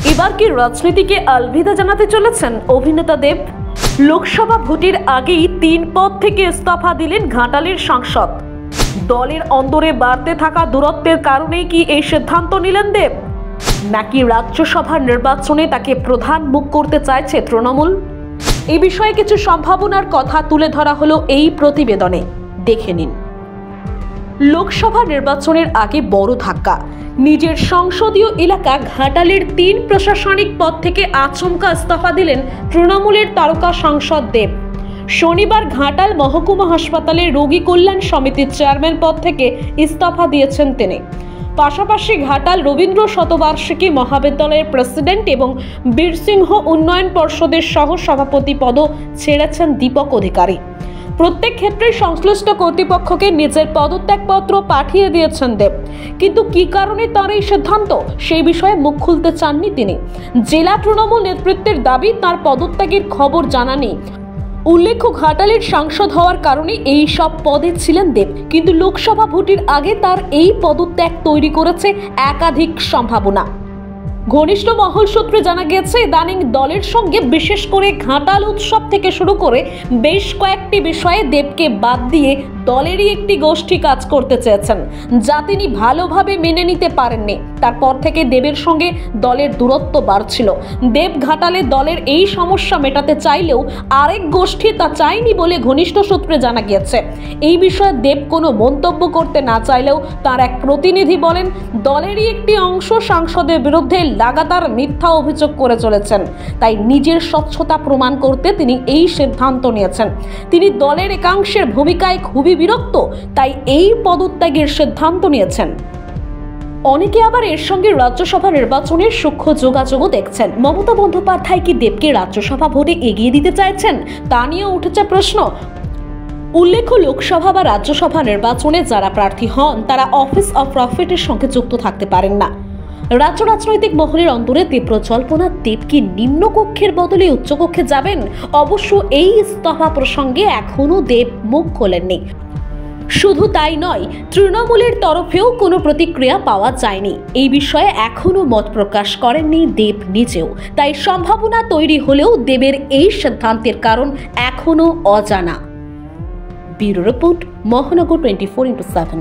এবার কি রাজনীতিকে আলবিদা জানাতে চলেছেন অভিনেতা দেব? লোকসভা ভোটের আগেই 3 পদ থেকে ইস্তফা দিলেন ঘাটালের সাংসদ। দলের অন্দরে বাড়তে থাকা দূরত্বের কারণেই কি এই সিদ্ধান্ত নিলেন দেব, নাকি রাজ্যসভার নির্বাচনে তাকে প্রধান মুখ করতে চাইছে তৃণমূল? এই বিষয়ে কিছু সম্ভাবনার কথা তুলে ধরা হলো এই প্রতিবেদনে, দেখে নিন। লোকসভা নির্বাচনের আগে বড় ধাক্কা। নিজের সংসদীয় এলাকা ঘাটালের 3 প্রশাসনিক পদ থেকে আচমকা ইস্তফা দিলেন তৃণমূলের তারকা সাংসদ দেব। শনিবার ঘাটাল মহকুমা হাসপাতালের রোগী কল্যাণ সমিতির চেয়ারম্যান পদ থেকে ইস্তফা দিয়েছেন তিনি। পাশাপাশি ঘাটাল রবীন্দ্র শতবার্ষিকী মহাবিদ্যালয়ের প্রেসিডেন্ট এবং বীরসিংহ উন্নয়ন পর্ষদের সহ সভাপতি পদও ছেড়েছেন দীপক অধিকারী। প্রত্যেক ক্ষেত্রে সংশ্লিষ্ট কর্তৃপক্ষকে নিজের পদত্যাগপত্র পাঠিয়ে দিয়েছেন দেব। কিন্তু কি কারণে তার এই সিদ্ধান্ত, সেই বিষয়ে মুখ খুলতে চাননি তিনি। জেলা তৃণমূল নেতৃত্বের দাবি, তার পদত্যাগের খবর জানা নেই। উল্লেখ্য, ঘাটালের সাংসদ হওয়ার কারণে এই সব পদে ছিলেন দেব, কিন্তু লোকসভা ভোটের আগে তার এই পদত্যাগ তৈরি করেছে একাধিক সম্ভাবনা। ঘনিষ্ঠ মহল সূত্রে জানা গেছে, ইদানিং দলের সঙ্গে বিশেষ করে ঘাটাল উৎসব থেকে শুরু করে বেশ কয়েকটি বিষয়ে দেবকে বাদ দিয়ে দলেরই একটি গোষ্ঠী কাজ করতে চেয়েছেন, যা তিনি ভালোভাবে মেনে নিতে পারেননি। তারপর থেকে দেবের সঙ্গে দলের দূরত্ব বাড়ছিল। দেব ঘাটালে দলের এই সমস্যা মেটাতে চাইলেও আরেক গোষ্ঠী তা চায়নি বলে ঘনিষ্ঠ সূত্রে জানা গিয়েছে। এই বিষয়ে দেব কোনো মন্তব্য করতে না চাইলেও তার এক প্রতিনিধি বলেন, দলেরই একটি অংশ সাংসদের বিরুদ্ধে লাগাতার মিথ্যা অভিযোগ করে চলেছেন, তাই নিজের স্বচ্ছতা প্রমাণ করতে তিনি এই সিদ্ধান্ত নিয়েছেন। তিনি দলের একাংশের ভূমিকায় খুবই বিরক্ত, তাই এই পদত্যাগের সিদ্ধান্ত নিয়েছেন। অনেকে আবার এর সঙ্গে রাজ্যসভা নির্বাচনের সূক্ষ্ম যোগাযোগও দেখছেন। মমতা বন্দ্যোপাধ্যায় কি দেবকে রাজ্যসভা ভোটে এগিয়ে দিতে চাইছেন, তা নিয়েও উঠেছে প্রশ্ন। উল্লেখ্য, লোকসভা বা রাজ্যসভা নির্বাচনে যারা প্রার্থী হন তারা অফিস অফ প্রফিটের সঙ্গে যুক্ত থাকতে পারেন না। রাজ্য রাজনৈতিক মহলের অন্তরে তীব্র জল্পনা, দেব কি নিম্নকক্ষের বদলে উচ্চকক্ষে যাবেন? অবশ্য এই ইস্তফা প্রসঙ্গে এখনো দেব মুখ খোলেননি। শুধু তাই নয়, তৃণমূলের তরফেও কোনো প্রতিক্রিয়া পাওয়া যায়নি। এই বিষয়ে এখনো মত প্রকাশ করেননি দেব নিজেও। তাই সম্ভাবনা তৈরি হলেও দেবের এই সিদ্ধান্তের কারণ এখনো অজানা। ব্যুরো রিপোর্ট, মহানগর 24x7।